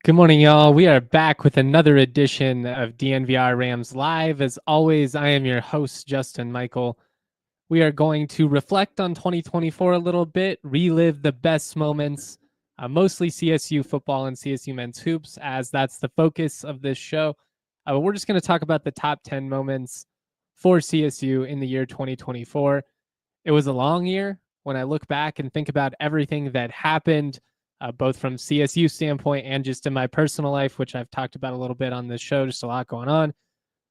Good morning, y'all. We are back with another edition of DNVR Rams Live. As always, I am your host, Justin Michael. We are going to reflect on 2024 a little bit, relive the best moments, mostly CSU football and CSU men's hoops, as that's the focus of this show. But we're just going to talk about the top 10 moments for CSU in the year 2024. It was a long year when I look back and think about everything that happened, both from CSU standpoint and just in my personal life, which I've talked about a little bit on this show, just a lot going on.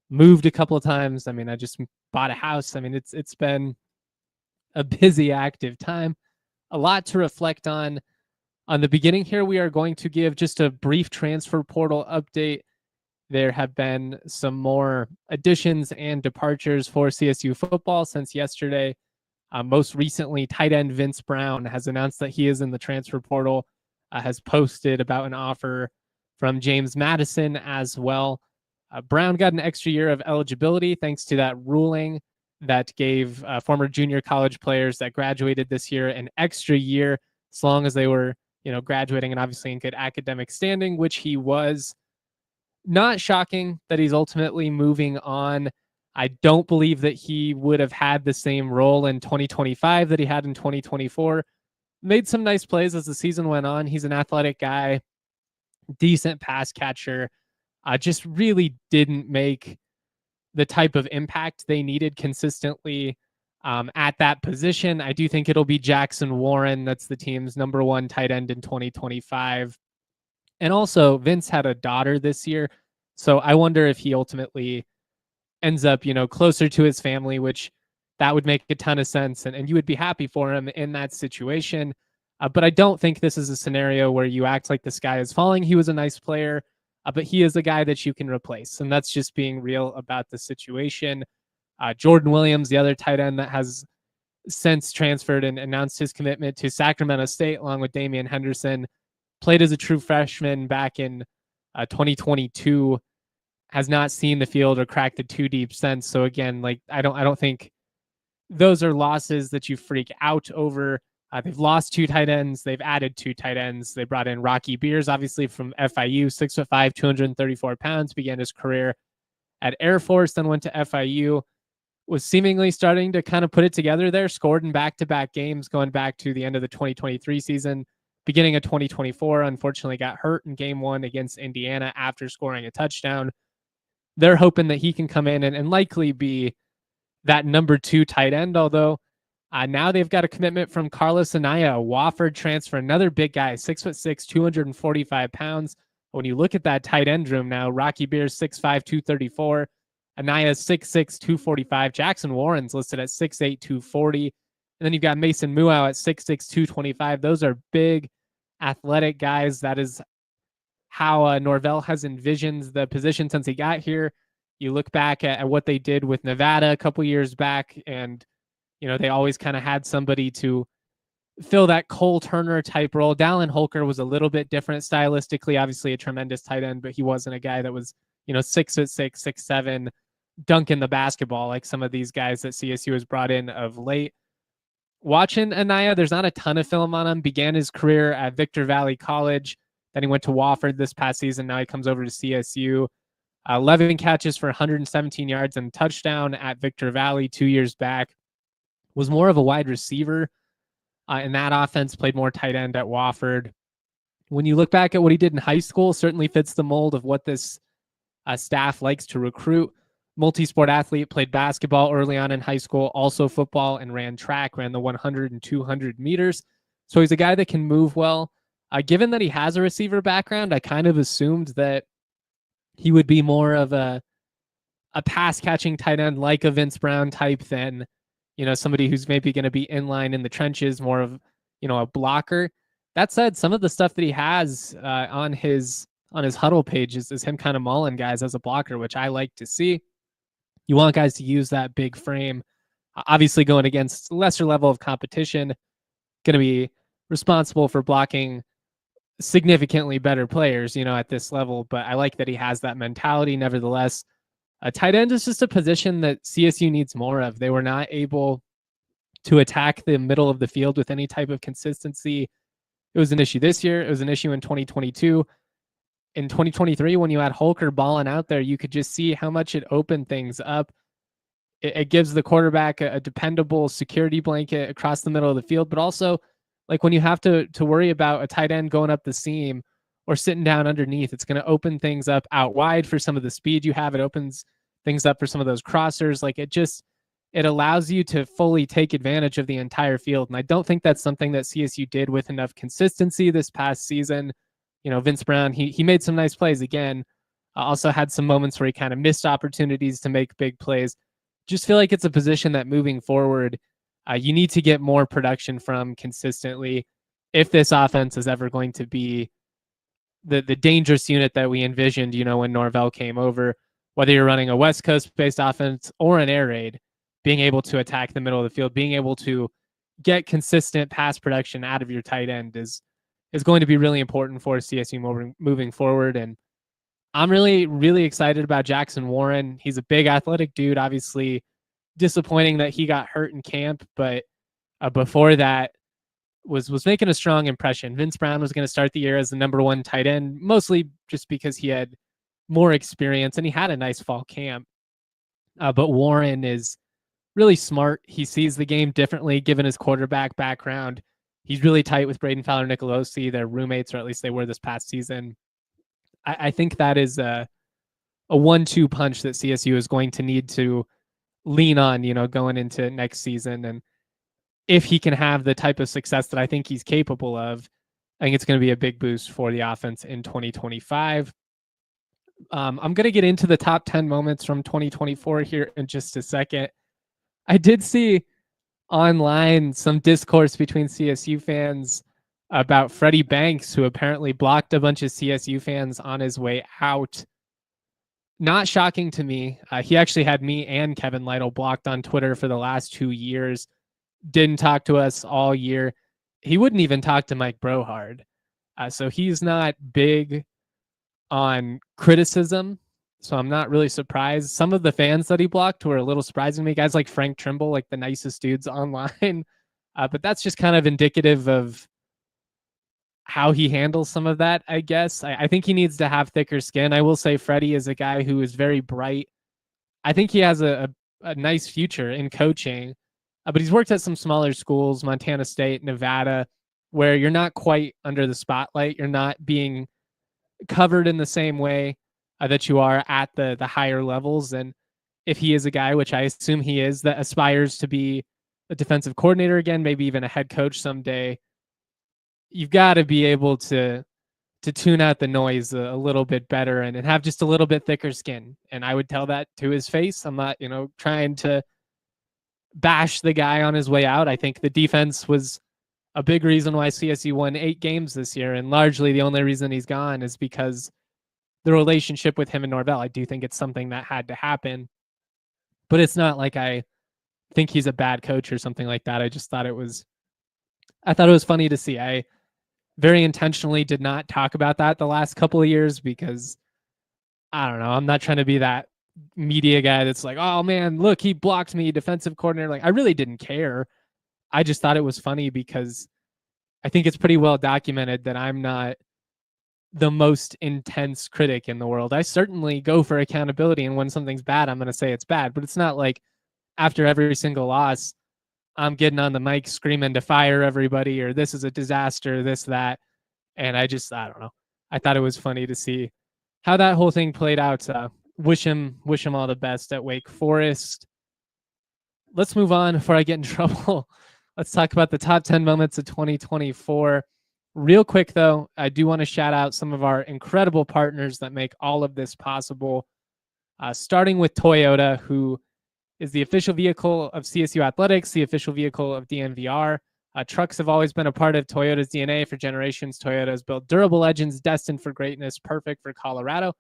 Moved a couple of times. I mean, I just bought a house. I mean, it's been a busy, active time. A lot to reflect on. On the beginning here, we are going to give just a brief transfer portal update. There have been some more additions and departures for CSU football since yesterday. Most recently, tight end Vince Brown has announced that he is in the transfer portal, has posted about an offer from James Madison as well. Brown got an extra year of eligibility thanks to that ruling that gave former junior college players that graduated this year an extra year as long as they were, graduating and obviously in good academic standing, which he was. Not shocking that he's ultimately moving on. I don't believe that he would have had the same role in 2025 that he had in 2024. Made some nice plays as the season went on. He's an athletic guy, decent pass catcher. Just really didn't make the type of impact they needed consistently at that position. I do think it'll be Jackson Warren. That's the team's number one tight end in 2025. And also, Vince had a daughter this year. So I wonder if he ultimately ends up, closer to his family, which that would make a ton of sense. And you would be happy for him in that situation. But I don't think this is a scenario where you act like the sky is falling. He was a nice player, but he is a guy that you can replace. And that's just being real about the situation. Jordan Williams, the other tight end that has since transferred and announced his commitment to Sacramento State, along with Damian Henderson, played as a true freshman back in 2022, has not seen the field or cracked the two deep since. So again, I don't think those are losses that you freak out over. They've lost two tight ends. They've added two tight ends. They brought in Rocky Beers, obviously from FIU, 6'5", 234 pounds, began his career at Air Force, then went to FIU, was seemingly starting to kind of put it together there, scored in back-to-back games going back to the end of the 2023 season. Beginning of 2024, unfortunately got hurt in game one against Indiana after scoring a touchdown. They're hoping that he can come in and likely be that number two tight end, although now they've got a commitment from Carlos Anaya, a Wofford transfer, another big guy, 6'6", 245 pounds. When you look at that tight end room now, Rocky Beers 6'5", 234, Anaya 6'6", 245, Jackson Warren's listed at 6'8", 240, and then you've got Mason Muau at 6'6", 225. Those are big, athletic guys. That is how Norvell has envisioned the position since he got here. You look back at what they did with Nevada a couple years back, and they always kind of had somebody to fill that Cole Turner type role. Dallin Holker was a little bit different stylistically, obviously a tremendous tight end, but he wasn't a guy that was 6'6", 6'7", dunking the basketball like some of these guys that CSU has brought in of late. Watching Anaya, there's not a ton of film on him. Began his career at Victor Valley College. Then he went to Wofford this past season. Now he comes over to CSU. 11 catches for 117 yards and touchdown at Victor Valley 2 years back. Was more of a wide receiver in that offense, played more tight end at Wofford. When you look back at what he did in high school, certainly fits the mold of what this staff likes to recruit. Multi-sport athlete, played basketball early on in high school, also football, and ran track, ran the 100 and 200 meters. So he's a guy that can move well. Given that he has a receiver background, I kind of assumed that he would be more of a pass-catching tight end like a Vince Brown type than somebody who's maybe going to be in line in the trenches, more of a blocker. That said, some of the stuff that he has on his huddle page is him kind of mauling guys as a blocker, which I like to see. You want guys to use that big frame. Obviously, going against lesser level of competition, going to be responsible for blocking significantly better players, at this level. But I like that he has that mentality. Nevertheless, a tight end is just a position that CSU needs more of. They were not able to attack the middle of the field with any type of consistency. It was an issue this year. It was an issue in 2022. in 2023, when you had Holker balling out there, you could just see how much it opened things up. It gives the quarterback a dependable security blanket across the middle of the field, but also like when you have to worry about a tight end going up the seam or sitting down underneath, it's going to open things up out wide for some of the speed you have. It opens things up for some of those crossers. Like it allows you to fully take advantage of the entire field. And I don't think that's something that CSU did with enough consistency this past season. You know, Vince Brown, he made some nice plays again. Also had some moments where he kind of missed opportunities to make big plays. Just feel like it's a position that moving forward, you need to get more production from consistently if this offense is ever going to be the dangerous unit that we envisioned, you know, when Norvell came over. Whether you're running a West Coast-based offense or an air raid, being able to attack the middle of the field, being able to get consistent pass production out of your tight end is going to be really important for CSU moving forward. And I'm really, really excited about Jackson Warren. He's a big athletic dude. Obviously, disappointing that he got hurt in camp, but before that was making a strong impression. Vince Brown was going to start the year as the #1 tight end, mostly just because he had more experience and he had a nice fall camp. But Warren is really smart. He sees the game differently given his quarterback background. He's really tight with Braden Fowler-Nicolosi. They're roommates, or at least they were this past season. I think that is a 1-2 punch that CSU is going to need to lean on, you know, going into next season. And if he can have the type of success that I think he's capable of, I think it's going to be a big boost for the offense in 2025. I'm going to get into the top 10 moments from 2024 here in just a second. I did see online some discourse between CSU fans about Freddie Banks, who apparently blocked a bunch of CSU fans on his way out. Not shocking to me. He actually had me and Kevin Lytle blocked on Twitter for the last 2 years. Didn't talk to us all year. He wouldn't even talk to Mike Brohard. So he's not big on criticism. So I'm not really surprised. Some of the fans that he blocked were a little surprising to me. Guys like Frank Trimble, like the nicest dudes online. But that's just kind of indicative of how he handles some of that, I guess. I think he needs to have thicker skin. I will say Freddie is a guy who is very bright. I think he has a nice future in coaching, but he's worked at some smaller schools, Montana State, Nevada, where you're not quite under the spotlight. You're not being covered in the same way that you are at the higher levels. And if he is a guy, which I assume he is, that aspires to be a defensive coordinator again, maybe even a head coach someday, you've got to be able to tune out the noise a little bit better and have just a little bit thicker skin. And I would tell that to his face. I'm not, you know, trying to bash the guy on his way out. I think the defense was a big reason why CSU won 8 games this year. And largely the only reason he's gone is because the relationship with him and Norvell. I do think it's something that had to happen, but it's not like I think he's a bad coach or something like that. I just thought it was funny to see. I very intentionally did not talk about that the last couple of years because I don't know. I'm not trying to be that media guy that's like, oh man, look, he blocked me, defensive coordinator. Like, I really didn't care. I just thought it was funny because I think it's pretty well documented that I'm not the most intense critic in the world. I certainly go for accountability, and when something's bad, I'm going to say it's bad, but it's not like after every single loss, I'm getting on the mic screaming to fire everybody or this is a disaster, this, that. And I don't know. I thought it was funny to see how that whole thing played out. Wish him all the best at Wake Forest. Let's move on before I get in trouble. Let's talk about the top 10 moments of 2024. Real quick, though, I do want to shout out some of our incredible partners that make all of this possible, starting with Toyota, who is the official vehicle of CSU Athletics, the official vehicle of DNVR. Trucks have always been a part of Toyota's DNA for generations. Toyota has built durable legends destined for greatness, perfect for Colorado.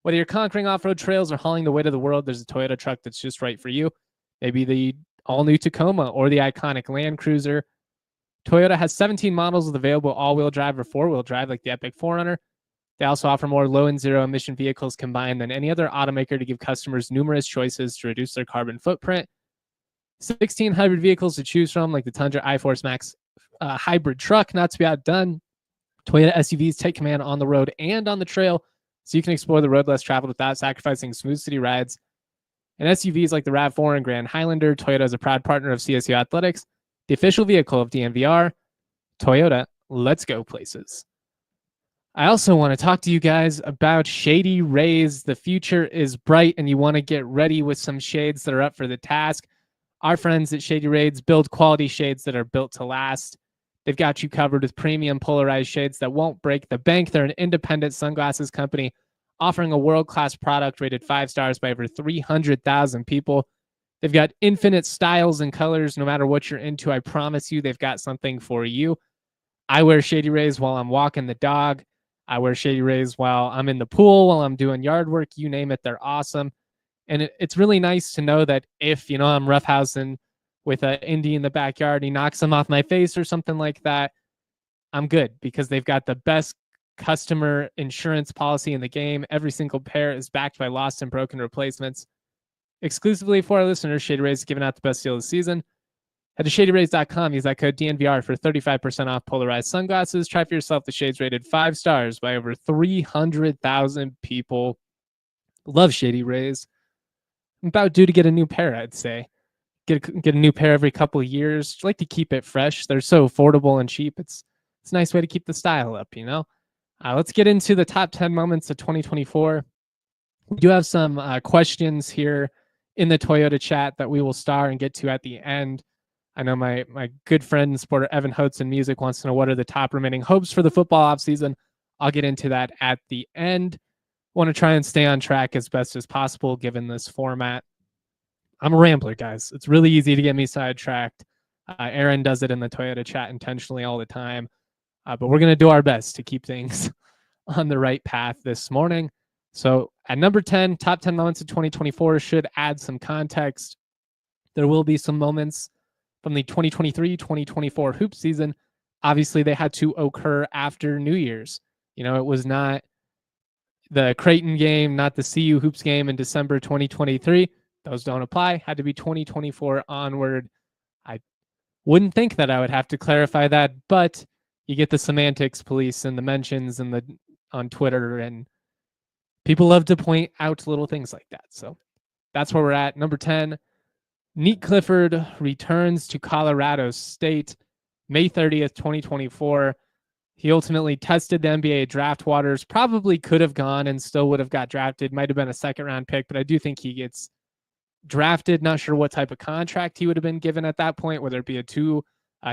Whether you're conquering off-road trails or hauling the weight of the world, there's a Toyota truck that's just right for you. Maybe the all-new Tacoma or the iconic Land Cruiser. Toyota has 17 models with available all-wheel drive or four-wheel drive, like the Epic 4Runner. They also offer more low and zero emission vehicles combined than any other automaker to give customers numerous choices to reduce their carbon footprint. 16 hybrid vehicles to choose from, like the Tundra iForce Max hybrid truck, not to be outdone. Toyota SUVs take command on the road and on the trail, so you can explore the road less traveled without sacrificing smooth city rides. And SUVs like the RAV4 and Grand Highlander, Toyota is a proud partner of CSU Athletics, the official vehicle of DNVR. Toyota, let's go places. I also want to talk to you guys about Shady Rays. The future is bright, and you want to get ready with some shades that are up for the task. Our friends at Shady Rays build quality shades that are built to last. They've got you covered with premium polarized shades that won't break the bank. They're an independent sunglasses company offering a world-class product rated 5 stars by over 300,000 people. They've got infinite styles and colors. No matter what you're into, I promise you they've got something for you. I wear Shady Rays while I'm walking the dog. I wear Shady Rays while I'm in the pool, while I'm doing yard work, you name it, they're awesome. And it's really nice to know that if, I'm roughhousing with an indie in the backyard, he knocks them off my face or something like that, I'm good because they've got the best customer insurance policy in the game. Every single pair is backed by lost and broken replacements. Exclusively for our listeners, Shady Rays is giving out the best deal of the season. Head to shadyrays.com. Use that code DNVR for 35% off polarized sunglasses. Try for yourself the shades rated 5 stars by over 300,000 people. Love Shady Rays. I'm about due to get a new pair, I'd say. Get a new pair every couple of years. Like to keep it fresh. They're so affordable and cheap. It's a nice way to keep the style up, Let's get into the top 10 moments of 2024. We do have some questions here in the Toyota chat that we will star and get to at the end. I know my good friend and supporter Evan Holtz in Music wants to know what are the top remaining hopes for the football offseason. I'll get into that at the end. Want to try and stay on track as best as possible given this format. I'm a rambler, guys. It's really easy to get me sidetracked. Aaron does it in the Toyota chat intentionally all the time. But we're going to do our best to keep things on the right path this morning. So at number 10, top 10 moments of 2024 should add some context. There will be some moments from the 2023-2024 hoop season. Obviously, they had to occur after New Year's. It was not the Creighton game, not the CU hoops game in December 2023. Those don't apply. Had to be 2024 onward. I wouldn't think that I would have to clarify that, but you get the semantics police and the mentions and on Twitter, and people love to point out little things like that. So that's where we're at. Number 10, Nique Clifford returns to Colorado State May 30th, 2024. He ultimately tested the NBA draft waters, probably could have gone and still would have got drafted. Might have been a second-round pick, but I do think he gets drafted. Not sure what type of contract he would have been given at that point, whether it be a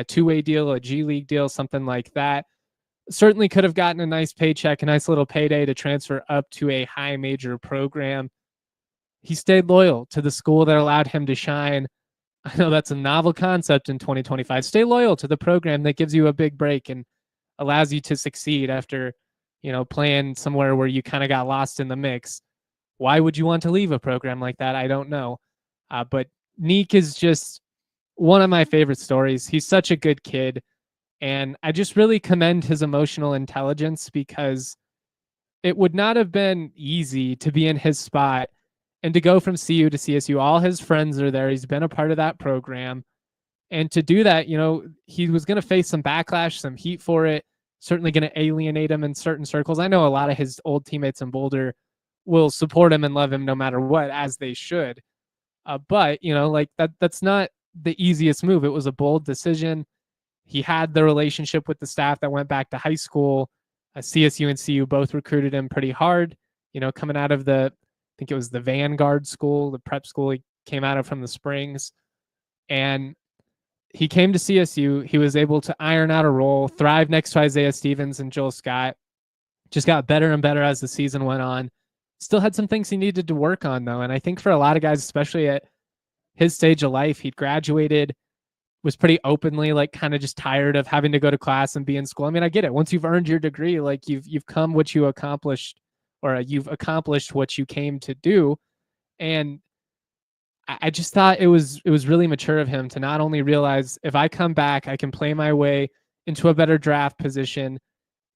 two-way deal, a G League deal, something like that. Certainly could have gotten a nice paycheck, a nice little payday to transfer up to a high major program. He stayed loyal to the school that allowed him to shine. I know that's a novel concept in 2025. Stay loyal to the program that gives you a big break and allows you to succeed after, playing somewhere where you kind of got lost in the mix. Why would you want to leave a program like that? I don't know. But Nique is just one of my favorite stories. He's such a good kid. And I just really commend his emotional intelligence because it would not have been easy to be in his spot and to go from CU to CSU. All his friends are there. He's been a part of that program. And to do that, he was going to face some backlash, some heat for it, certainly going to alienate him in certain circles. I know a lot of his old teammates in Boulder will support him and love him no matter what, as they should. But, that's not the easiest move. It was a bold decision. He had the relationship with the staff that went back to high school. CSU and CU both recruited him pretty hard, coming out of I think it was the Vanguard school, the prep school he came out of from the Springs. And he came to CSU. He was able to iron out a role, thrive next to Isaiah Stevens and Joel Scott. Just got better and better as the season went on. Still had some things he needed to work on, though. And I think for a lot of guys, especially at his stage of life, he'd graduated, was pretty openly kind of just tired of having to go to class and be in school. I mean, I get it. Once you've earned your degree, you've come what you accomplished, or you've accomplished what you came to do. And I just thought it was really mature of him to not only realize if I come back, I can play my way into a better draft position,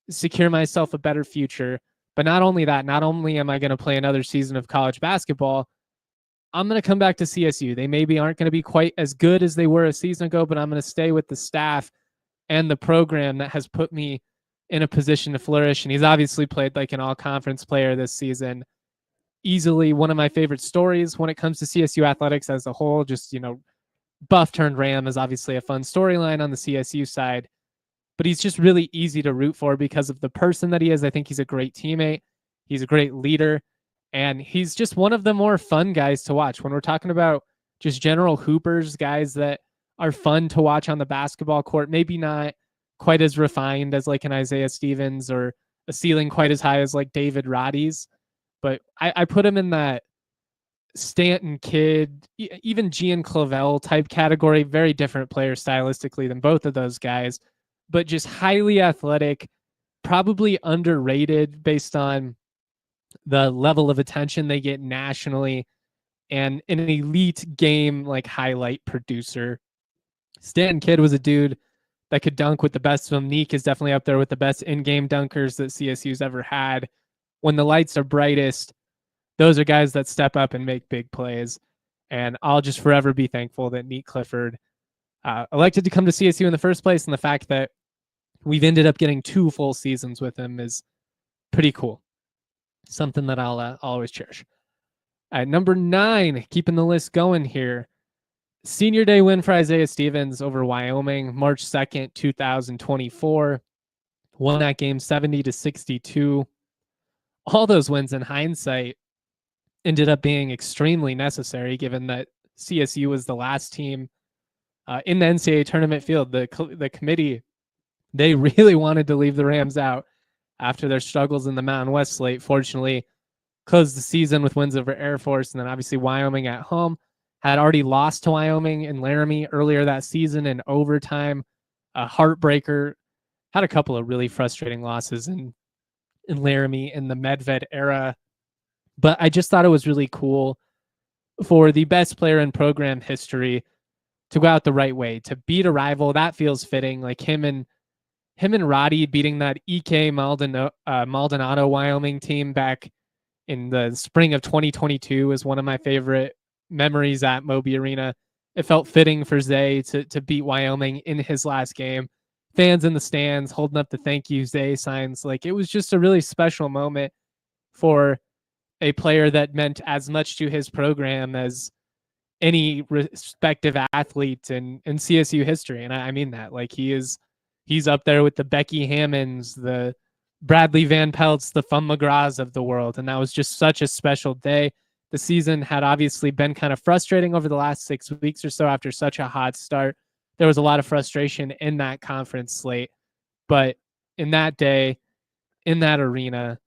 secure myself a better future. But not only that, not only am I going to play another season of college basketball, I'm going to come back to CSU. They maybe aren't going to be quite as good as they were a season ago, but I'm going to stay with the staff and the program that has put me in a position to flourish. And he's obviously played like an all-conference player this season. Easily one of my favorite stories when it comes to CSU athletics as a whole. Just, Buff turned Ram is obviously a fun storyline on the CSU side, but he's just really easy to root for because of the person that he is. I think he's a great teammate. He's a great leader, and he's just one of the more fun guys to watch. When we're talking about just general hoopers, guys that are fun to watch on the basketball court, maybe not quite as refined as like an Isaiah Stevens or a ceiling quite as high as like David Roddy's, but I put him in that Stanton kid, even Gian Clavel type category. Very different player stylistically than both of those guys, but just highly athletic, probably underrated based on the level of attention they get nationally, and an elite game like highlight producer. Stanton Kidd was a dude that could dunk with the best of them. Nique is definitely up there with the best in-game dunkers that CSU's ever had. When the lights are brightest, those are guys that step up and make big plays. And I'll just forever be thankful that Nique Clifford elected to come to CSU in the first place. And the fact that we've ended up getting 2 full seasons with him is pretty cool. Something that I'll always cherish. At number 9, keeping the list going here, Senior Day win for Isaiah Stevens over Wyoming, March 2nd, 2024. Won that game 70-62. All those wins in hindsight ended up being extremely necessary, given that CSU was the last team in the NCAA tournament field. The committee, they really wanted to leave the Rams out after their struggles in the Mountain West slate. Fortunately, closed the season with wins over Air Force, and then obviously Wyoming at home. Had already lost to Wyoming in Laramie earlier that season in overtime. A heartbreaker. Had a couple of really frustrating losses in Laramie in the Medved era. But I just thought it was really cool for the best player in program history to go out the right way, to beat a rival. That feels fitting. Like him and Roddy beating that EK Maldonado Wyoming team back in the spring of 2022 is one of my favorite memories at Moby Arena. It felt fitting for Zay to beat Wyoming in his last game. Fans in the stands holding up the thank you Zay signs. Like, it was just a really special moment for a player that meant as much to his program as any respective athlete in CSU history. And I mean that. Like, he's up there with the Becky Hammonds, the Bradley Van Pelts, the Fun McGraws of the world. And that was just such a special day. The season had obviously been kind of frustrating over the last 6 weeks or so after such a hot start. There was a lot of frustration in that conference slate. But in that day, in that arena,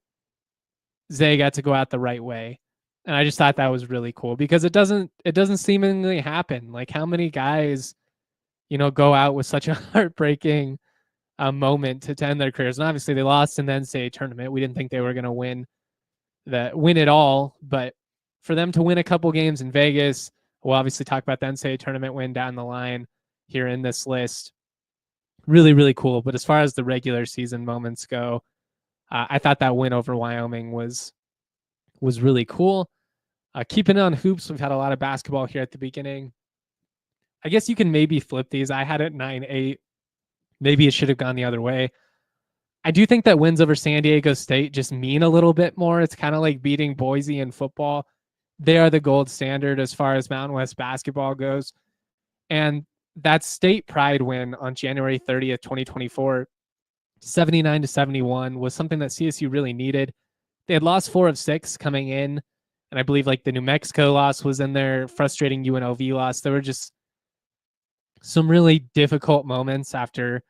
Zay got to go out the right way. And I just thought that was really cool because it doesn't seemingly happen. Like, how many guys, go out with such a heartbreaking moment to end their careers. And obviously they lost in the NCAA tournament. We didn't think they were going to win it all, but for them to win a couple games in Vegas, we'll obviously talk about the NCAA tournament win down the line here in this list. Really, really cool. But as far as the regular season moments go, I thought that win over Wyoming was really cool. Keeping on hoops, we've had a lot of basketball here at the beginning. I guess you can maybe flip these. I had it 9-8. Maybe it should have gone the other way. I do think that wins over San Diego State just mean a little bit more. It's kind of like beating Boise in football. They are the gold standard as far as Mountain West basketball goes. And that state pride win on January 30th, 2024, 79-71, was something that CSU really needed. They had lost 4 of 6 coming in. And I believe like the New Mexico loss was in there, frustrating UNLV loss. There were just some really difficult moments after,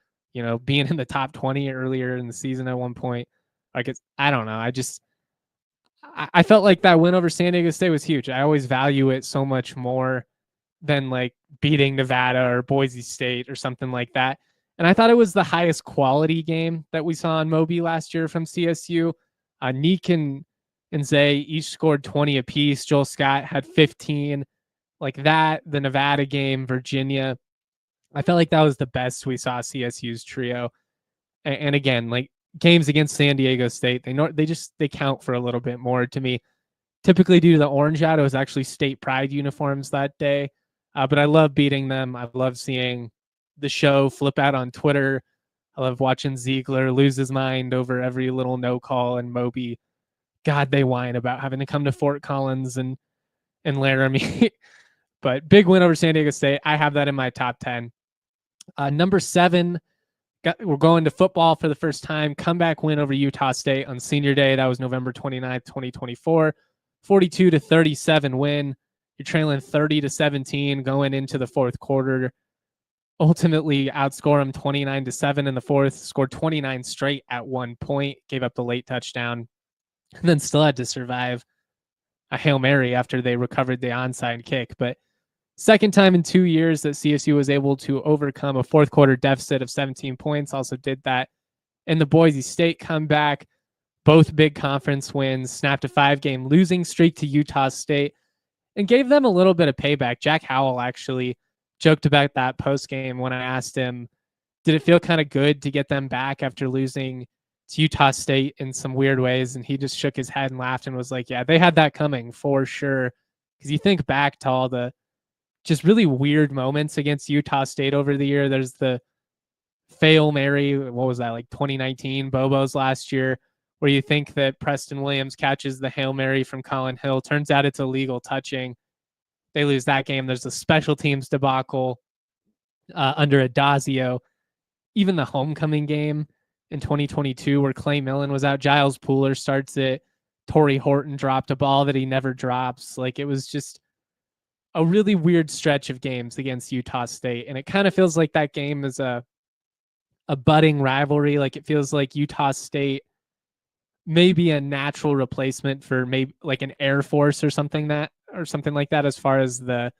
being in the top 20 earlier in the season at one point. Like, I don't know. I felt like that win over San Diego State was huge. I always value it so much more than like beating Nevada or Boise State or something like that. And I thought it was the highest quality game that we saw in Moby last year from CSU. Nique and Zay each scored 20 apiece. Joel Scott had 15. Like that, the Nevada game, Virginia, I felt like that was the best we saw CSU's trio. And again, like games against San Diego State, they count for a little bit more to me. Typically due to the orange out, it was actually state pride uniforms that day. But I love beating them. I love seeing the show flip out on Twitter. I love watching Ziegler lose his mind over every little no call, and Moby, God, they whine about having to come to Fort Collins and Laramie. But big win over San Diego State. I have that in my top 10. Number 7, we're going to football for the first time. Comeback win over Utah State on Senior Day. That was November 29th, 2024. 42-37 win. You're trailing 30-17 going into the fourth quarter. Ultimately outscore them 29-7 in the fourth. Scored 29 straight at one point. Gave up the late touchdown. And then still had to survive a Hail Mary after they recovered the onside kick. But second time in 2 years that CSU was able to overcome a fourth quarter deficit of 17 points. Also did that in the Boise State comeback. Both big conference wins, snapped a 5-game losing streak to Utah State, and gave them a little bit of payback. Jack Howell actually joked about that post game when I asked him, did it feel kind of good to get them back after losing to Utah State in some weird ways? And he just shook his head and laughed and was like, yeah, they had that coming for sure. Because you think back to all the just really weird moments against Utah State over the year. There's the Hail Mary, what was that, like 2019 Bobo's last year, where you think that Preston Williams catches the Hail Mary from Colin Hill. Turns out it's illegal touching. They lose that game. There's a special teams debacle under Adazio. Even the homecoming game in 2022 where Clay Millen was out, Giles Pooler starts it. Torrey Horton dropped a ball that he never drops. Like, it was just a really weird stretch of games against Utah State. And it kind of feels like that game is a budding rivalry. Like, it feels like Utah State may be a natural replacement for maybe like an Air Force or something like that, as far as the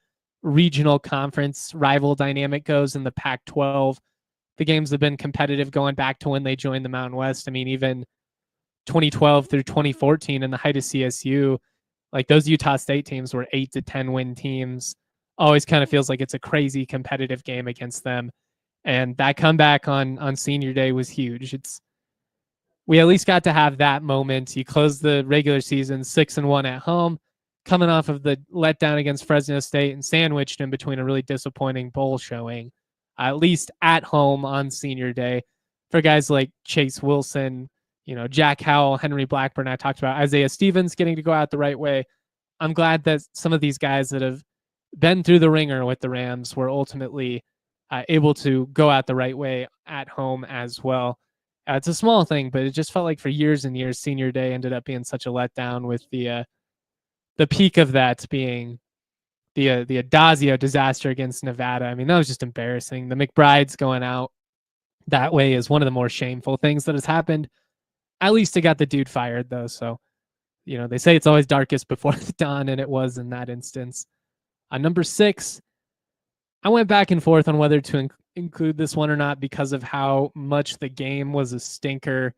regional conference rival dynamic goes in the Pac-12. The games have been competitive going back to when they joined the Mountain West. I mean, even 2012 through 2014 in the height of CSU, like those Utah State teams were 8 to 10 win teams. Always kind of feels like it's a crazy competitive game against them. And that comeback on Senior Day was huge. We at least got to have that moment. You closed the regular season 6-1 at home, coming off of the letdown against Fresno State and sandwiched in between a really disappointing bowl showing, at least at home on Senior Day. For guys like Chase Wilson, Jack Howell, Henry Blackburn, I talked about Isaiah Stevens getting to go out the right way. I'm glad that some of these guys that have been through the ringer with the Rams were ultimately able to go out the right way at home as well. It's a small thing, but it just felt like for years and years, Senior Day ended up being such a letdown, with the peak of that being the Adazio disaster against Nevada. I mean, that was just embarrassing. The McBrides going out that way is one of the more shameful things that has happened. At least it got the dude fired, though. So, they say it's always darkest before the dawn, and it was in that instance. Number 6, I went back and forth on whether to include this one or not because of how much the game was a stinker.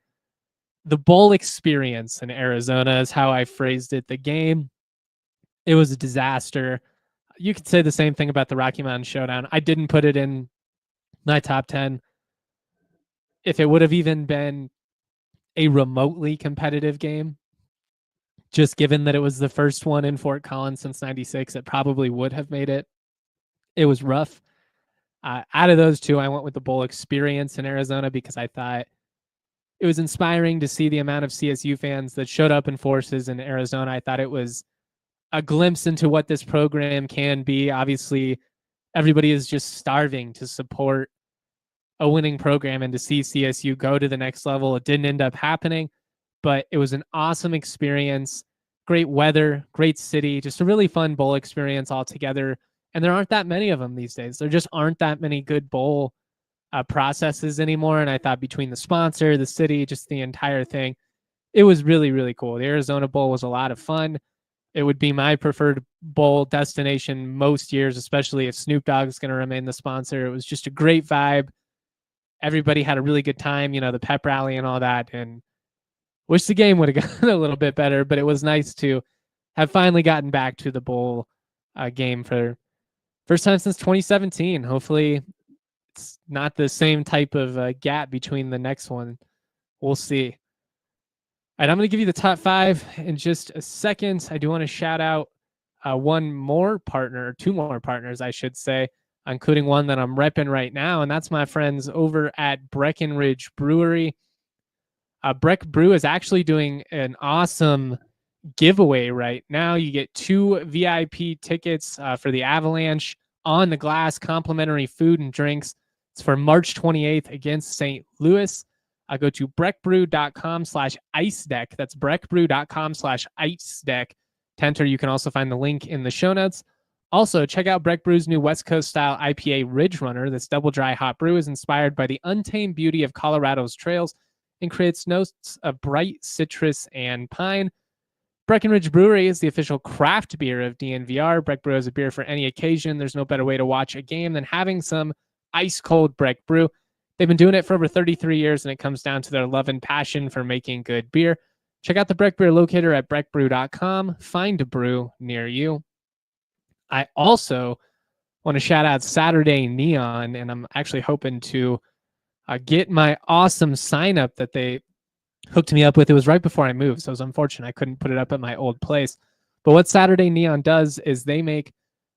The bowl experience in Arizona is how I phrased it. The game, it was a disaster. You could say the same thing about the Rocky Mountain Showdown. I didn't put it in my top 10. If it would have even been a remotely competitive game, just given that it was the first one in Fort Collins since 96, it probably would have made it. It was rough. Out of those two, I went with the bowl experience in Arizona because I thought it was inspiring to see the amount of CSU fans that showed up in forces in Arizona. I thought it was a glimpse into what this program can be. Obviously, everybody is just starving to support a winning program and to see CSU go to the next level. It didn't end up happening, but it was an awesome experience. Great weather, great city, just a really fun bowl experience altogether. And there aren't that many of them these days. There just aren't that many good bowl processes anymore. And I thought between the sponsor, the city, just the entire thing, it was really, really cool. The Arizona Bowl was a lot of fun. It would be my preferred bowl destination most years, especially if Snoop Dogg is going to remain the sponsor. It was just a great vibe. Everybody had a really good time, the pep rally and all that. And wish the game would have gotten a little bit better, but it was nice to have finally gotten back to the bowl game for first time since 2017. Hopefully it's not the same type of gap between the next one. We'll see. All right, I'm going to give you the top 5 in just a second. I do want to shout out two more partners, I should say. including one that I'm repping right now, and that's my friends over at Breckenridge Brewery. Breck Brew is actually doing an awesome giveaway right now. You get 2 VIP tickets for the Avalanche on the glass, complimentary food and drinks. It's for March 28th against St. Louis. Go to breckbrew.com/ice deck. That's breckbrew.com/ice deck to enter. You can also find the link in the show notes. Also, check out Breck Brew's new West Coast style IPA Ridge Runner. This double dry hop brew is inspired by the untamed beauty of Colorado's trails and creates notes of bright citrus and pine. Breckenridge Brewery is the official craft beer of DNVR. Breck Brew is a beer for any occasion. There's no better way to watch a game than having some ice cold Breck Brew. They've been doing it for over 33 years, and it comes down to their love and passion for making good beer. Check out the Breck Beer locator at breckbrew.com. Find a brew near you. I also want to shout out Saturday Neon, and I'm actually hoping to get my awesome sign up that they hooked me up with. It was right before I moved, so it was unfortunate I couldn't put it up at my old place. But what Saturday Neon does is they make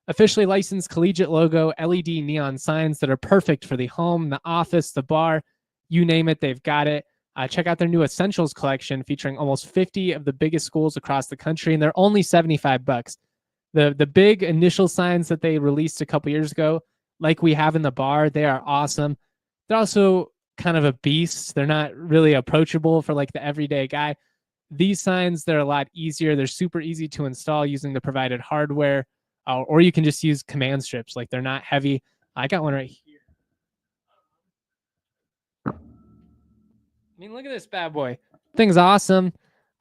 officially licensed collegiate logo LED neon signs that are perfect for the home, the office, the bar, you name it, they've got it. Check out their new Essentials collection featuring almost 50 of the biggest schools across the country, and they're only $75. The big initial signs that they released a couple years ago, like we have in the bar, they are awesome. They're also kind of a beast. They're not really approachable for like the everyday guy. These signs, they're a lot easier. They're super easy to install using the provided hardware, or you can just use command strips. Like they're not heavy. I got one right here. I mean, look at this bad boy. Thing's awesome.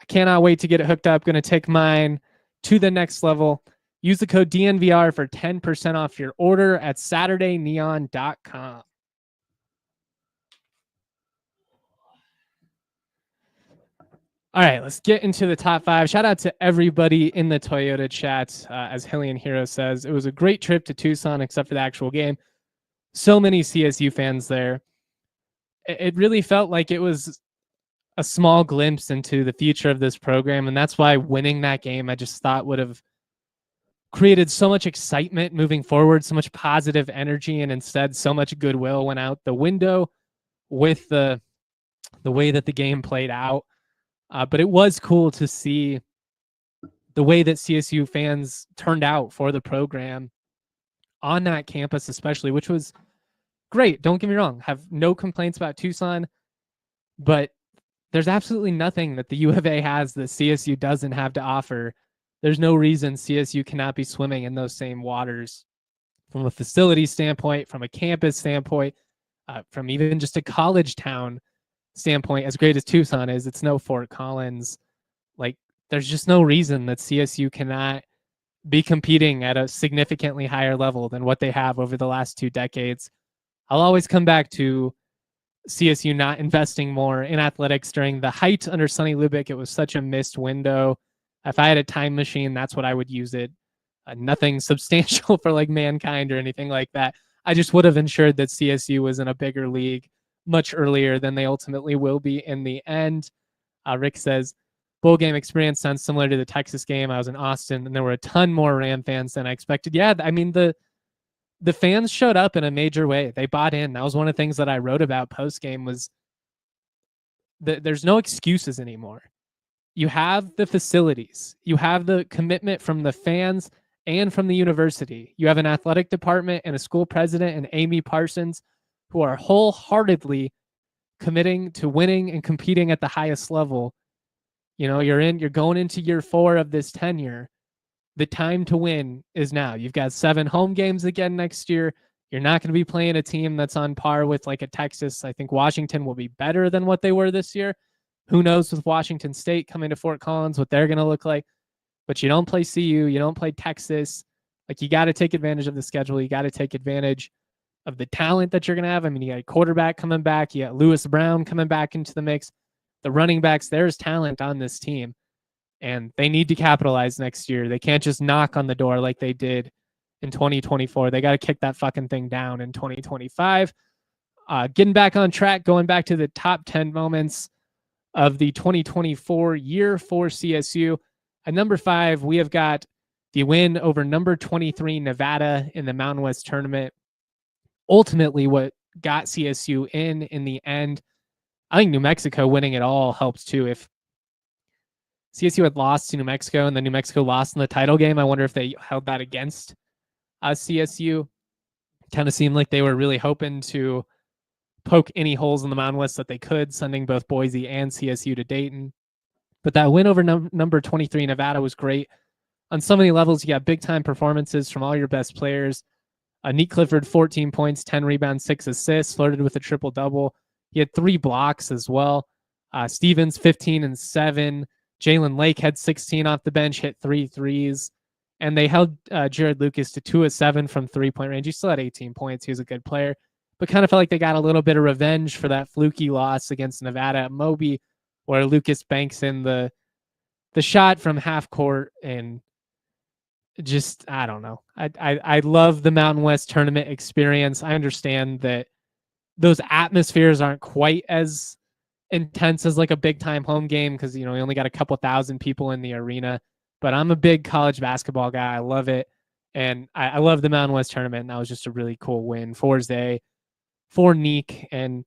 I cannot wait to get it hooked up. Going to take mine to the next level. Use the code DNVR for 10% off your order at SaturdayNeon.com. All right, let's get into the top 5. Shout out to everybody in the Toyota chat. As Hillian Hero says, it was a great trip to Tucson, except for the actual game. So many CSU fans there. It really felt like it was a small glimpse into the future of this program, and that's why winning that game, I just thought would have created so much excitement moving forward, so much positive energy, and instead so much goodwill went out the window with the way that the game played out. But it was cool to see the way that CSU fans turned out for the program on that campus, especially, which was great. Don't get me wrong. Have no complaints about Tucson, but there's absolutely nothing that the U of A has that CSU doesn't have to offer. There's no reason CSU cannot be swimming in those same waters from a facility standpoint, from a campus standpoint, from even just a college town standpoint. As great as Tucson is, it's no Fort Collins. Like, there's just no reason that CSU cannot be competing at a significantly higher level than what they have over the last 2 decades. I'll always come back to CSU not investing more in athletics during the height under Sonny Lubick. It was such a missed window. If I had a time machine, that's what I would use it. Nothing substantial for like mankind or anything like that. I just would have ensured that CSU was in a bigger league much earlier than they ultimately will be in the end. Rick says, bowl game experience sounds similar to the Texas game. I was in Austin, and there were a ton more Ram fans than I expected. Yeah, I mean, the fans showed up in a major way. They bought in. That was one of the things that I wrote about post-game was that there's no excuses anymore. You have the facilities. You have the commitment from the fans and from the university. You have an athletic department and a school president and Amy Parsons who are wholeheartedly committing to winning and competing at the highest level. You know, you're going into year 4 of this tenure. The time to win is now. You've got 7 home games again next year. You're not going to be playing a team that's on par with like a Texas. I think Washington will be better than what they were this year. Who knows with Washington State coming to Fort Collins, what they're going to look like. But you don't play CU. You don't play Texas. Like, you got to take advantage of the schedule. You got to take advantage of the talent that you're going to have. I mean, you got a quarterback coming back. You got Lewis Brown coming back into the mix. The running backs, there's talent on this team. And they need to capitalize next year. They can't just knock on the door like they did in 2024. They got to kick that fucking thing down in 2025. Getting back on track, going back to the top 10 moments of the 2024 year for CSU. At number 5, we have got the win over number 23 Nevada in the Mountain West Tournament. ultimately what got CSU in the end. I think New Mexico winning it all helps too. If CSU had lost to New Mexico and then New Mexico lost in the title game, I wonder if they held that against CSU. Kind of seemed like they were really hoping to poke any holes in the Mountain West that they could, sending both Boise and CSU to Dayton. But that win over number 23 Nevada was great. On so many levels, you got big-time performances from all your best players. Nique Clifford, 14 points, 10 rebounds, 6 assists, flirted with a triple-double. He had 3 blocks as well. Stevens, 15 and 7. Jalen Lake had 16 off the bench, hit 3 threes. And they held Jared Lucas to 2 of 7 from three-point range. He still had 18 points. He was a good player. But kind of felt like they got a little bit of revenge for that fluky loss against Nevada at Moby, where Lucas banks in the shot from half court, and just, I don't know. I love the Mountain West tournament experience. I understand that those atmospheres aren't quite as intense as like a big time home game because, you know, we only got a couple thousand people in the arena. But I'm a big college basketball guy. I love it. And I love the Mountain West tournament. And that was just a really cool win for Zay, for Nique. And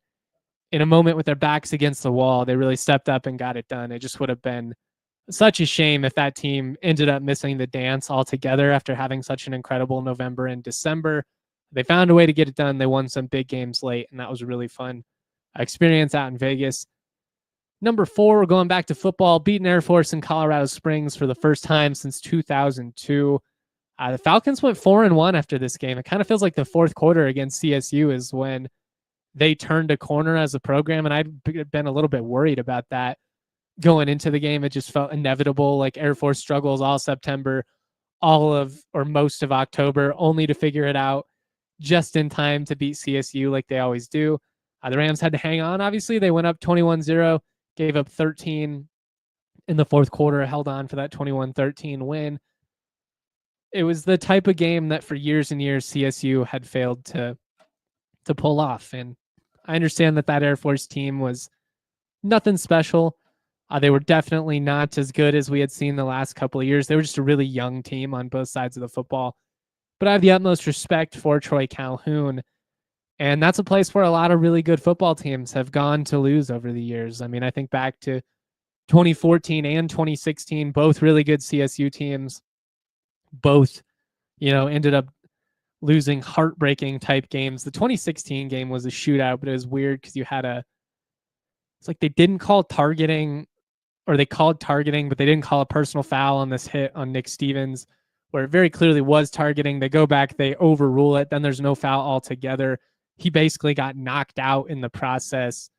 in a moment with their backs against the wall, they really stepped up and got it done. It just would have been such a shame if that team ended up missing the dance altogether after having such an incredible November and December. They found a way to get it done. They won some big games late, and that was a really fun experience out in Vegas. Number 4, we're going back to football, beating Air Force in Colorado Springs for the first time since 2002. The Falcons went 4-1 after this game. It kind of feels like the fourth quarter against CSU is when they turned a corner as a program, and I'd been a little bit worried about that going into the game. It just felt inevitable. Like Air Force struggles all September, all of or most of October, only to figure it out just in time to beat CSU like they always do. The Rams had to hang on. Obviously, they went up 21-0, gave up 13 in the fourth quarter, held on for that 21-13 win. It was the type of game that for years and years CSU had failed to pull off. And I understand that Air Force team was nothing special. They were definitely not as good as we had seen the last couple of years. They were just a really young team on both sides of the football. But I have the utmost respect for Troy Calhoun. And that's a place where a lot of really good football teams have gone to lose over the years. I mean, I think back to 2014 and 2016, both really good CSU teams. Both, you know, ended up losing heartbreaking type games. The 2016 game was a shootout, but it was weird because you had it's like they didn't call targeting, or they called targeting, but they didn't call a personal foul on this hit on Nick Stevens, where it very clearly was targeting. They go back, they overrule it, then there's no foul altogether. He basically got knocked out in the process.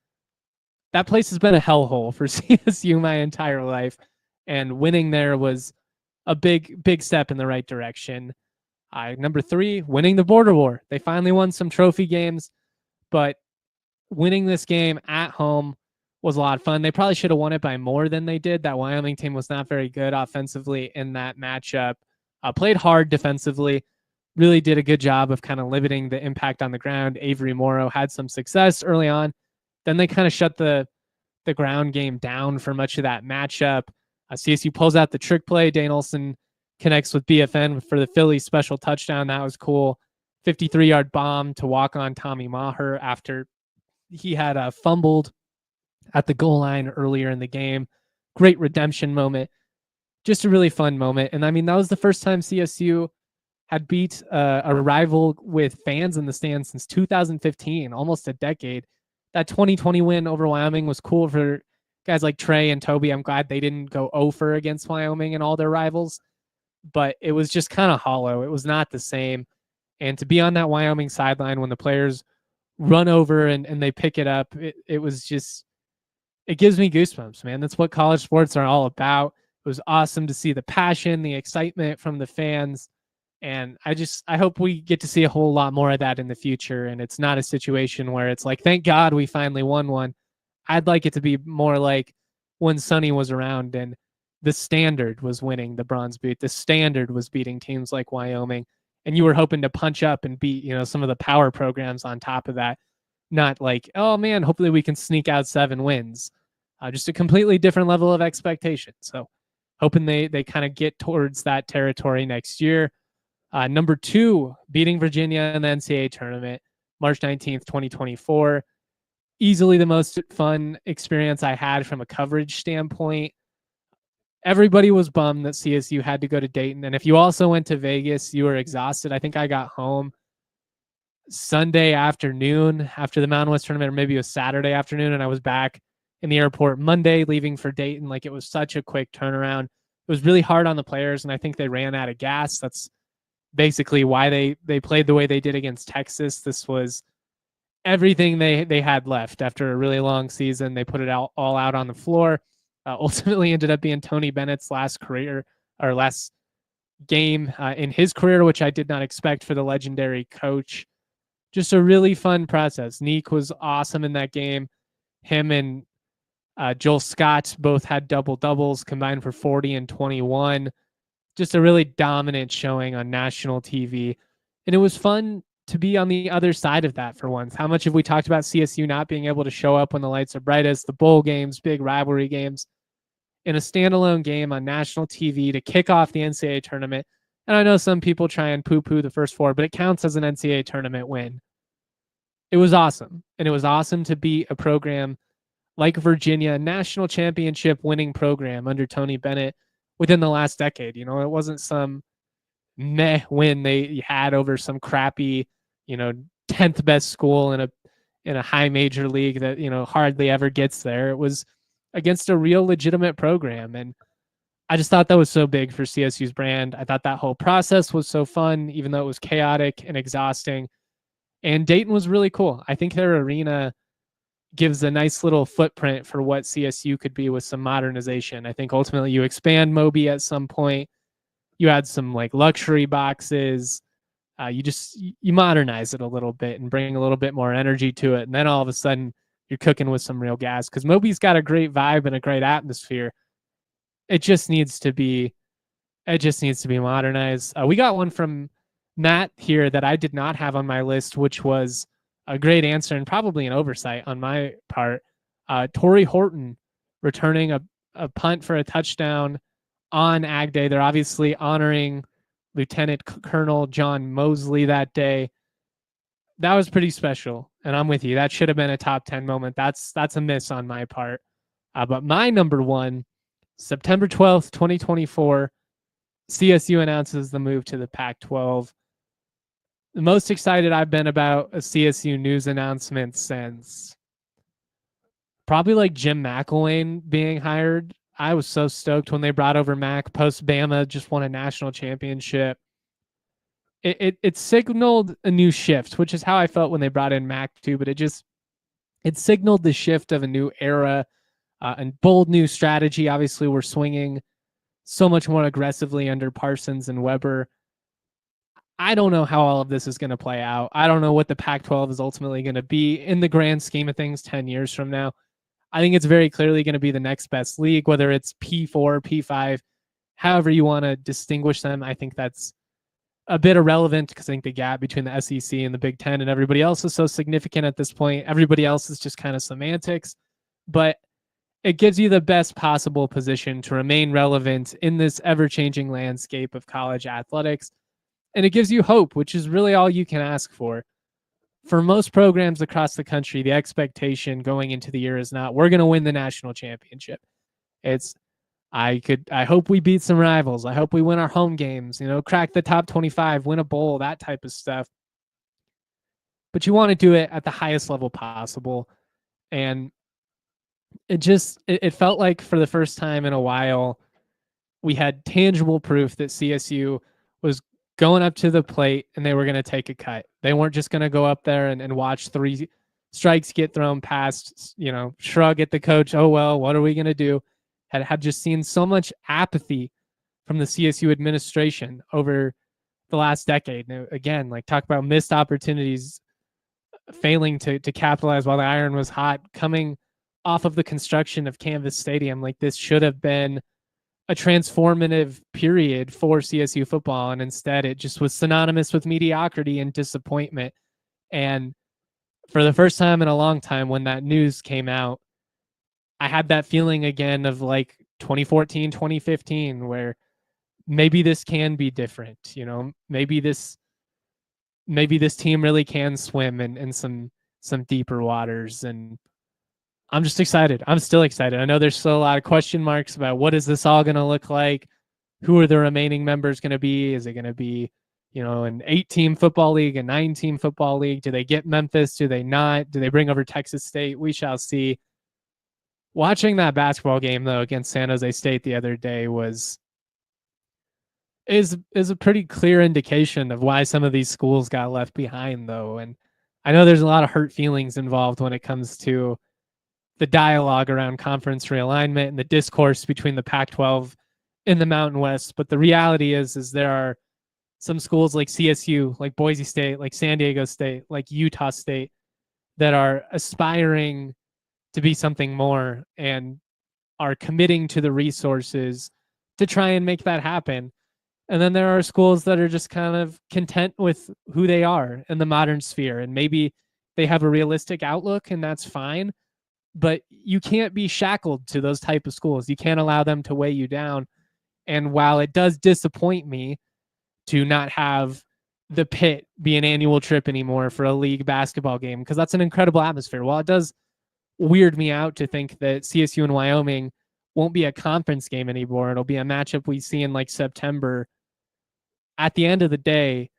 That place has been a hellhole for CSU my entire life, and winning there was a big step in the right direction. Number 3, winning the border war. They finally won some trophy games, but winning this game at home was a lot of fun. They probably should have won it by more than they did. That Wyoming team was not very good offensively in that matchup. Played hard defensively, really did a good job of kind of limiting the impact on the ground. Avery Morrow had some success early on. Then they kind of shut the ground game down for much of that matchup. CSU pulls out the trick play. Dane Olson connects with BFN for the Philly special touchdown. That was cool. 53-yard bomb to walk on Tommy Maher after he had fumbled at the goal line earlier in the game. Great redemption moment. Just a really fun moment. And I mean, that was the first time CSU had beat a rival with fans in the stands since 2015, almost a decade. That 2020 win over Wyoming was cool for guys like Trey and Toby. I'm glad they didn't go 0-for against Wyoming and all their rivals, but it was just kind of hollow. It was not the same. And to be on that Wyoming sideline when the players run over and they pick it up, it was just, it gives me goosebumps, man. That's what college sports are all about. It was awesome to see the passion, the excitement from the fans. And I hope we get to see a whole lot more of that in the future. And it's not a situation where it's like, thank God we finally won one. I'd like it to be more like when Sonny was around and the standard was winning the Bronze Boot. The standard was beating teams like Wyoming. And you were hoping to punch up and beat, you know, some of the power programs on top of that. Not like, oh man, hopefully we can sneak out 7 wins. Just a completely different level of expectation. So hoping they kind of get towards that territory next year. Number 2, beating Virginia in the NCAA tournament. March 19th, 2024. Easily the most fun experience I had from a coverage standpoint. Everybody was bummed that CSU had to go to Dayton. And if you also went to Vegas, you were exhausted. I think I got home Sunday afternoon after the Mountain West tournament, or maybe it was Saturday afternoon, and I was back in the airport Monday leaving for Dayton. Like, it was such a quick turnaround. It was really hard on the players, and I think they ran out of gas. That's basically why they played the way they did against Texas. This was everything they had left after a really long season. They put it all out on the floor. Ultimately ended up being Tony Bennett's last game in his career, which I did not expect for the legendary coach. Just a really fun process. Nique was awesome in that game. Him and Joel Scott both had double doubles, combined for 40 and 21. Just a really dominant showing on national TV. And it was fun to be on the other side of that for once. How much have we talked about CSU not being able to show up when the lights are brightest, the bowl games, big rivalry games, in a standalone game on national TV to kick off the NCAA tournament? And I know some people try and poo-poo the first four, but it counts as an NCAA tournament win. It was awesome. And it was awesome to beat a program like Virginia, a national championship winning program under Tony Bennett within the last decade. You know, it wasn't some meh win they had over some crappy, 10th best school in a high major league that, hardly ever gets there. It was against a real legitimate program. And I just thought that was so big for CSU's brand. I thought that whole process was so fun, even though it was chaotic and exhausting. And Dayton was really cool. I think their arena gives a nice little footprint for what CSU could be with some modernization. I think ultimately you expand Moby at some point. You add some like luxury boxes. You modernize it a little bit and bring a little bit more energy to it. And then all of a sudden you're cooking with some real gas, because Moby's got a great vibe and a great atmosphere. It just needs to be modernized. We got one from Matt here that I did not have on my list, which was a great answer and probably an oversight on my part. Torrey Horton returning a punt for a touchdown on Ag Day. They're obviously honoring Lieutenant Colonel John Mosley that day. That was pretty special, and I'm with you. That should have been a top 10 moment. That's a miss on my part. But my number one, September 12th, 2024, CSU announces the move to the Pac-12. The most excited I've been about a CSU news announcement since probably like Jim McElwain being hired. I was so stoked when they brought over Mac post Bama, just won a national championship. It signaled a new shift, which is how I felt when they brought in Mac too, but it signaled the shift of a new era, and bold new strategy. Obviously, we're swinging so much more aggressively under Parsons and Weber. I don't know how all of this is going to play out. I don't know what the Pac-12 is ultimately going to be in the grand scheme of things 10 years from now. I think it's very clearly going to be the next best league, whether it's P4, P5, however you want to distinguish them. I think that's a bit irrelevant, because I think the gap between the SEC and the Big Ten and everybody else is so significant at this point. Everybody else is just kind of semantics, but it gives you the best possible position to remain relevant in this ever-changing landscape of college athletics. And it gives you hope, which is really all you can ask for. For most programs across the country, the expectation going into the year is not, we're going to win the national championship. It's, I hope we beat some rivals. I hope we win our home games, crack the top 25, win a bowl, that type of stuff. But you want to do it at the highest level possible. And it felt like for the first time in a while, we had tangible proof that CSU was going up to the plate and they were going to take a cut. They weren't just going to go up there and watch 3 strikes get thrown past, shrug at the coach. Oh, well, what are we going to do? Had just seen so much apathy from the CSU administration over the last decade. Now, again, like, talk about missed opportunities, failing to capitalize while the iron was hot, coming off of the construction of Canvas Stadium. Like, this should have been a transformative period for CSU football, and instead it just was synonymous with mediocrity and disappointment. And for the first time in a long time, when that news came out, I had that feeling again of like 2014, 2015, where maybe this can be different. Maybe this maybe this team really can swim in some deeper waters. And I'm just excited. I'm still excited. I know there's still a lot of question marks about what is this all going to look like? Who are the remaining members going to be? Is it going to be, an 8-team football league, a 9-team football league? Do they get Memphis? Do they not? Do they bring over Texas State? We shall see. Watching that basketball game though against San Jose State the other day is a pretty clear indication of why some of these schools got left behind though. And I know there's a lot of hurt feelings involved when it comes to the dialogue around conference realignment and the discourse between the Pac-12 and the Mountain West. But the reality is there are some schools like CSU, like Boise State, like San Diego State, like Utah State that are aspiring to be something more and are committing to the resources to try and make that happen. And then there are schools that are just kind of content with who they are in the modern sphere. And maybe they have a realistic outlook and that's fine. But you can't be shackled to those type of schools. You can't allow them to weigh you down. And while it does disappoint me to not have the Pit be an annual trip anymore for a league basketball game, because that's an incredible atmosphere. While it does weird me out to think that CSU and Wyoming won't be a conference game anymore, it'll be a matchup we see in like September. At the end of the day,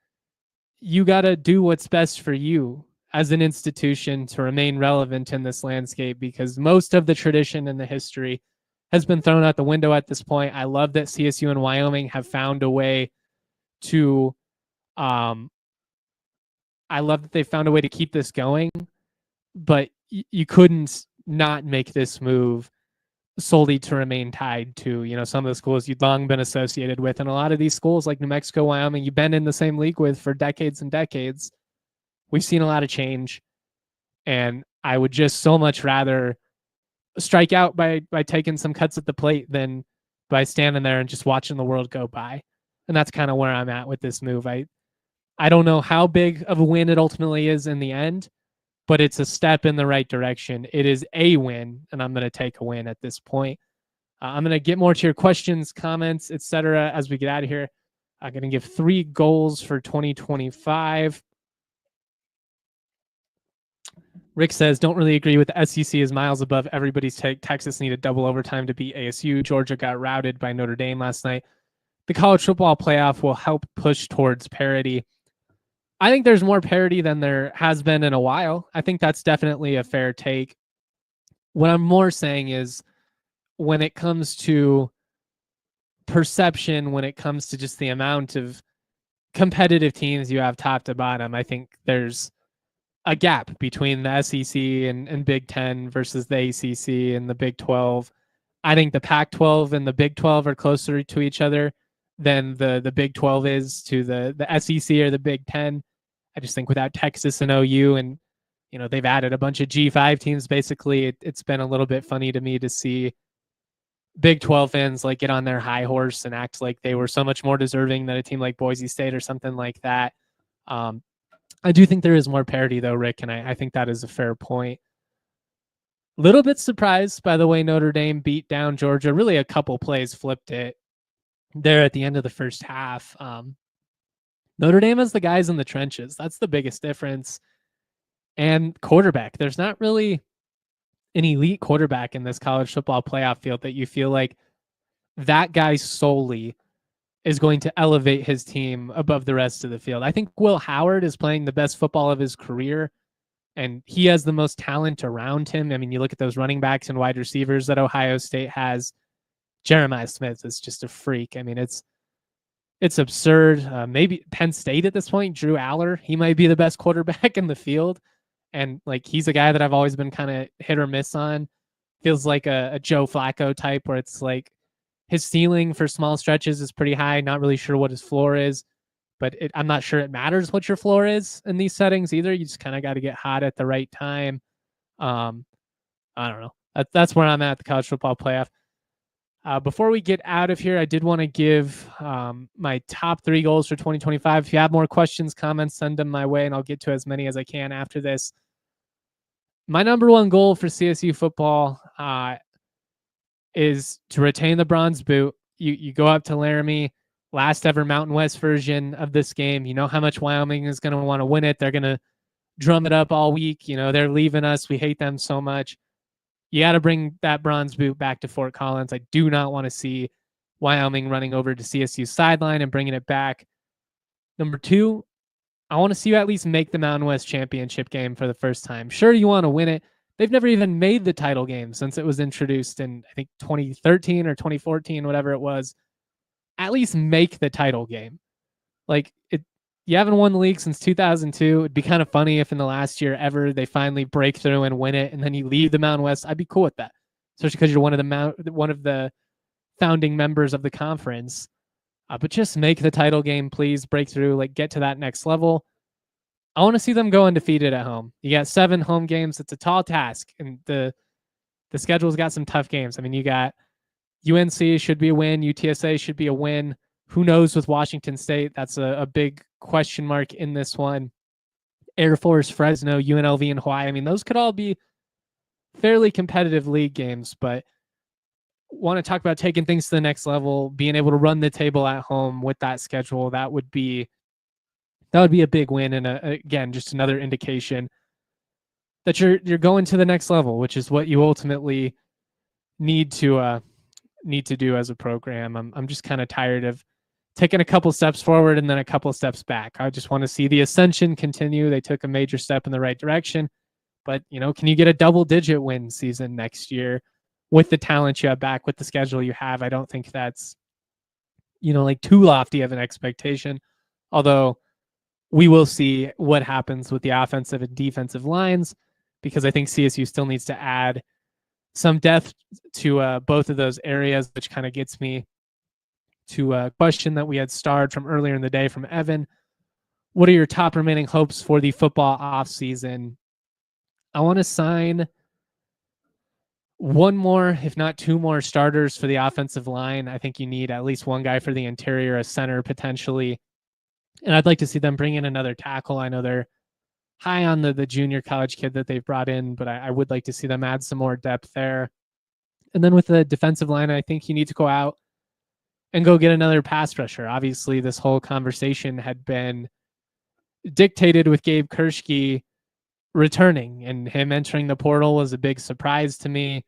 you got to do what's best for you as an institution to remain relevant in this landscape, because most of the tradition and the history has been thrown out the window at this point. I love that CSU and Wyoming have found a way to I love that they found a way to keep this going, but you couldn't not make this move solely to remain tied to, some of the schools you'd long been associated with. And a lot of these schools like New Mexico, Wyoming, you've been in the same league with for decades and decades. We've seen a lot of change, and I would just so much rather strike out by taking some cuts at the plate than by standing there and just watching the world go by. And that's kind of where I'm at with this move. I don't know how big of a win it ultimately is in the end, but it's a step in the right direction. It is a win, and I'm going to take a win at this point. I'm going to get more to your questions, comments, etc. as we get out of here. I'm going to give 3 goals for 2025. Rick says, don't really agree with the SEC is miles above everybody's take. Texas needed double overtime to beat ASU. Georgia got routed by Notre Dame last night. The college football playoff will help push towards parity. I think there's more parity than there has been in a while. I think that's definitely a fair take. What I'm more saying is when it comes to perception, when it comes to just the amount of competitive teams you have top to bottom, I think there's a gap between the SEC and Big Ten versus the ACC and the Big 12. I think the Pac-12 and the Big 12 are closer to each other than the Big 12 is to the SEC or the Big Ten. I just think without Texas and OU and, they've added a bunch of G5 teams, basically, it's been a little bit funny to me to see Big 12 fans like get on their high horse and act like they were so much more deserving than a team like Boise State or something like that. I do think there is more parity though, Rick, and I think that is a fair point. Little bit surprised by the way Notre Dame beat down Georgia. Really a couple plays flipped it there at the end of the first half. Notre Dame has the guys in the trenches. That's the biggest difference. And quarterback, there's not really an elite quarterback in this college football playoff field that you feel like that guy solely is going to elevate his team above the rest of the field. I think Will Howard is playing the best football of his career, and he has the most talent around him. I mean, you look at those running backs and wide receivers that Ohio State has. Jeremiah Smith is just a freak. I mean, it's absurd. Maybe Penn State at this point, Drew Aller, he might be the best quarterback in the field. And like, he's a guy that I've always been kind of hit or miss on. Feels like a Joe Flacco type where it's like his ceiling for small stretches is pretty high. Not really sure what his floor is, but I'm not sure it matters what your floor is in these settings either. You just kind of got to get hot at the right time. I don't know. That's where I'm at the college football playoff. Before we get out of here, I did want to give my top 3 goals for 2025. If you have more questions, comments, send them my way, and I'll get to as many as I can after this. My number 1 goal for CSU football is to retain the bronze boot. You go up to Laramie last ever Mountain West version of this game. You know how much Wyoming is going to want to win it. They're going to drum it up all week. You know, they're leaving us. We hate them so much. You got to bring that bronze boot back to Fort Collins. I do not want to see Wyoming running over to CSU sideline and bringing it back. Number 2, I want to see you at least make the Mountain West championship game for the first time. Sure, you want to win it. They've never even made the title game since it was introduced in, I think, 2013 or 2014, whatever it was. At least make the title game. Like, you haven't won the league since 2002. It'd be kind of funny if in the last year ever they finally break through and win it, and then you leave the Mountain West. I'd be cool with that, especially because you're one of the founding members of the conference. But just make the title game, please. Break through, like, get to that next level. I want to see them go undefeated at home. You got 7 home games. It's a tall task, and the schedule's got some tough games. I mean, you got UNC should be a win. UTSA should be a win. Who knows with Washington State? That's a big question mark in this one. Air Force, Fresno, UNLV, and Hawaii. I mean, those could all be fairly competitive league games, but want to talk about taking things to the next level, being able to run the table at home with that schedule. That would be a big win, and again, just another indication that you're going to the next level, which is what you ultimately need to do as a program. I'm just kind of tired of taking a couple steps forward and then a couple steps back. I just want to see the ascension continue. They took a major step in the right direction, but can you get a double-digit win season next year with the talent you have back, with the schedule you have? I don't think that's like too lofty of an expectation, although we will see what happens with the offensive and defensive lines, because I think CSU still needs to add some depth to both of those areas, which kind of gets me to a question that we had starred from earlier in the day from Evan. What are your top remaining hopes for the football offseason? I want to sign one more, if not 2 more starters for the offensive line. I think you need at least one guy for the interior, a center potentially. And I'd like to see them bring in another tackle. I know they're high on the junior college kid that they've brought in, but I would like to see them add some more depth there. And then with the defensive line, I think you need to go out and go get another pass rusher. Obviously, this whole conversation had been dictated with Gabe Kershke returning, and him entering the portal was a big surprise to me.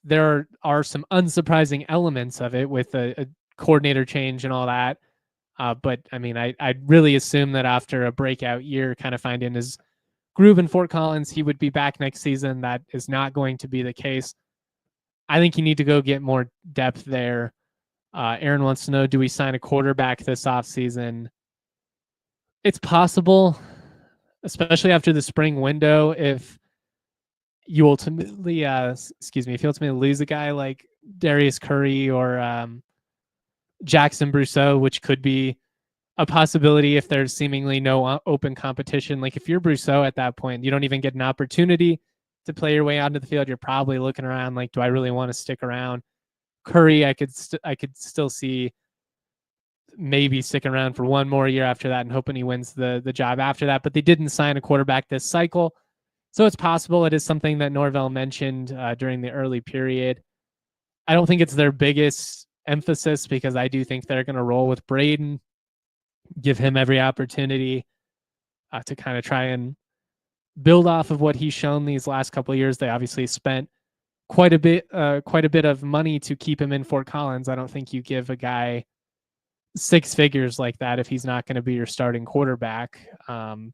There are some unsurprising elements of it with a coordinator change and all that. But I mean, I'd really assume that after a breakout year, kind of finding his groove in Fort Collins, he would be back next season. That is not going to be the case. I think you need to go get more depth there. Aaron wants to know, do we sign a quarterback this offseason? It's possible, especially after the spring window, if you ultimately, lose a guy like Darius Curry or Jackson Brousseau, which could be a possibility if there's seemingly no open competition. Like if you're Brousseau at that point, you don't even get an opportunity to play your way onto the field. You're probably looking around like, do I really want to stick around? Curry, I could still see maybe sticking around for one more year after that and hoping he wins the job after that. But they didn't sign a quarterback this cycle, so it's possible. It is something that Norvell mentioned during the early period. I don't think it's their biggest emphasis, because I do think they're going to roll with Braden, give him every opportunity to kind of try and build off of what he's shown these last couple of years. They obviously spent quite a bit of money to keep him in Fort Collins. I don't think you give a guy 6 figures like that if he's not going to be your starting quarterback. I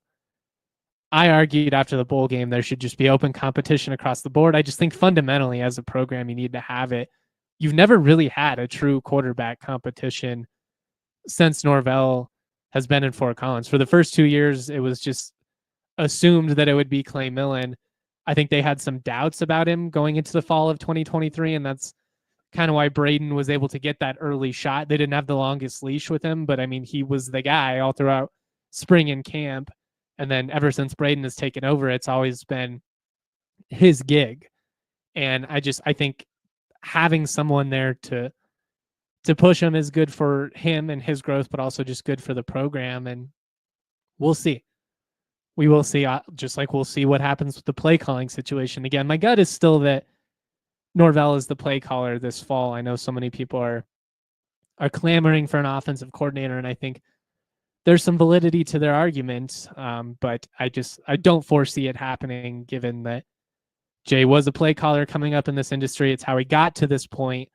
argued after the bowl game there should just be open competition across the board. I just think fundamentally as a program you need to have it. You've never really had a true quarterback competition since Norvell has been in Fort Collins. For the first 2 years, it was just assumed that it would be Clay Millen. I think they had some doubts about him going into the fall of 2023, and that's kind of why Braden was able to get that early shot. They didn't have the longest leash with him, but I mean, he was the guy all throughout spring and camp. And then ever since Braden has taken over, it's always been his gig. And I think having someone there to push him is good for him and his growth, but also just good for the program. And we'll see. We will see, just like we'll see what happens with the play calling situation. Again, my gut is still that Norvell is the play caller this fall. I know so many people are are clamoring for an offensive coordinator, and I think there's some validity to their argument, but I don't foresee it happening given that Jay was a play caller coming up in this industry. It's how he got to this point.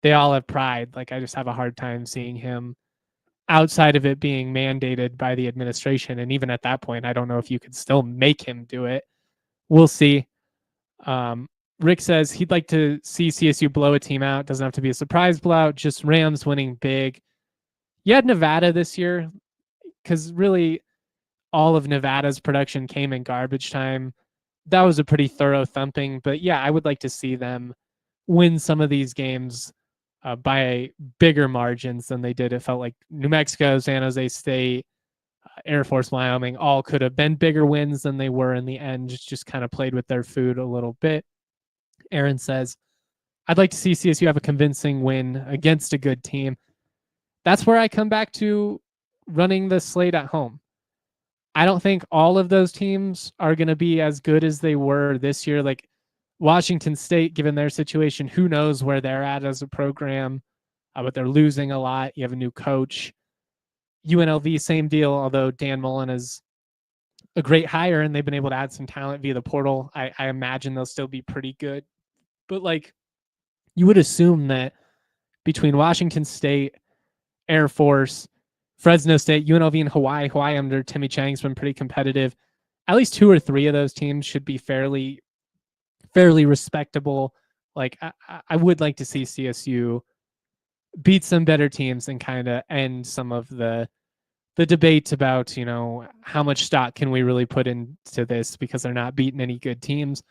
They all have pride. Like, I just have a hard time seeing him outside of it being mandated by the administration. And even at that point, I don't know if you could still make him do it. We'll see. Rick says he'd like to see CSU blow a team out. Doesn't have to be a surprise blowout, just Rams winning big. You had Nevada this year, because really all of Nevada's production came in garbage time. That was a pretty thorough thumping. But yeah, I would like to see them win some of these games by bigger margins than they did. It felt like New Mexico, San Jose State, Air Force, Wyoming, all could have been bigger wins than they were in the end. Just kind of played with their food a little bit. Aaron says, I'd like to see CSU have a convincing win against a good team. That's where I come back to running the slate at home. I don't think all of those teams are going to be as good as they were this year. Like Washington State, given their situation, who knows where they're at as a program, but they're losing a lot. You have a new coach. UNLV, same deal, although Dan Mullen is a great hire and they've been able to add some talent via the portal. I imagine they'll still be pretty good. But like, you would assume that between Washington State, Air Force, Fresno State, UNLV, and Hawaii under Timmy Chang's been pretty competitive. At least 2 or 3 of those teams should be fairly respectable. Like, I would like to see CSU beat some better teams and kind of end some of the debate about, how much stock can we really put into this because they're not beating any good teams.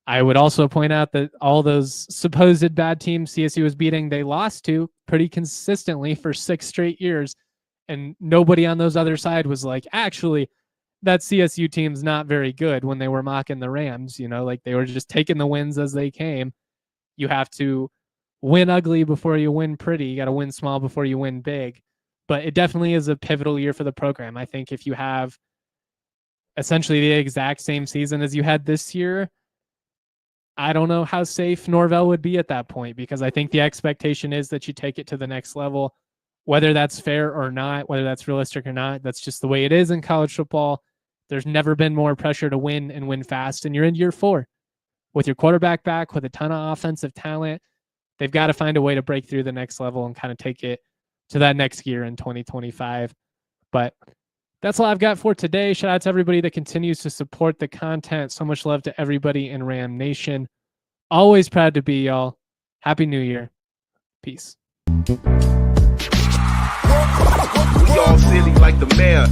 I would also point out that all those supposed bad teams CSU was beating, they lost to pretty consistently for 6 straight years. And nobody on those other side was like, actually, that CSU team's not very good when they were mocking the Rams. Like they were just taking the wins as they came. You have to win ugly before you win pretty. You got to win small before you win big. But it definitely is a pivotal year for the program. I think if you have essentially the exact same season as you had this year, I don't know how safe Norvell would be at that point, because I think the expectation is that you take it to the next level, whether that's fair or not, whether that's realistic or not. That's just the way it is in college football. There's never been more pressure to win and win fast. And you're in year 4 with your quarterback back, with a ton of offensive talent. They've got to find a way to break through the next level and kind of take it to that next year in 2025. But that's all I've got for today. Shout out to everybody that continues to support the content. So much love to everybody in Ram Nation. Always proud to be y'all. Happy New Year. Peace. We all silly like the mayor.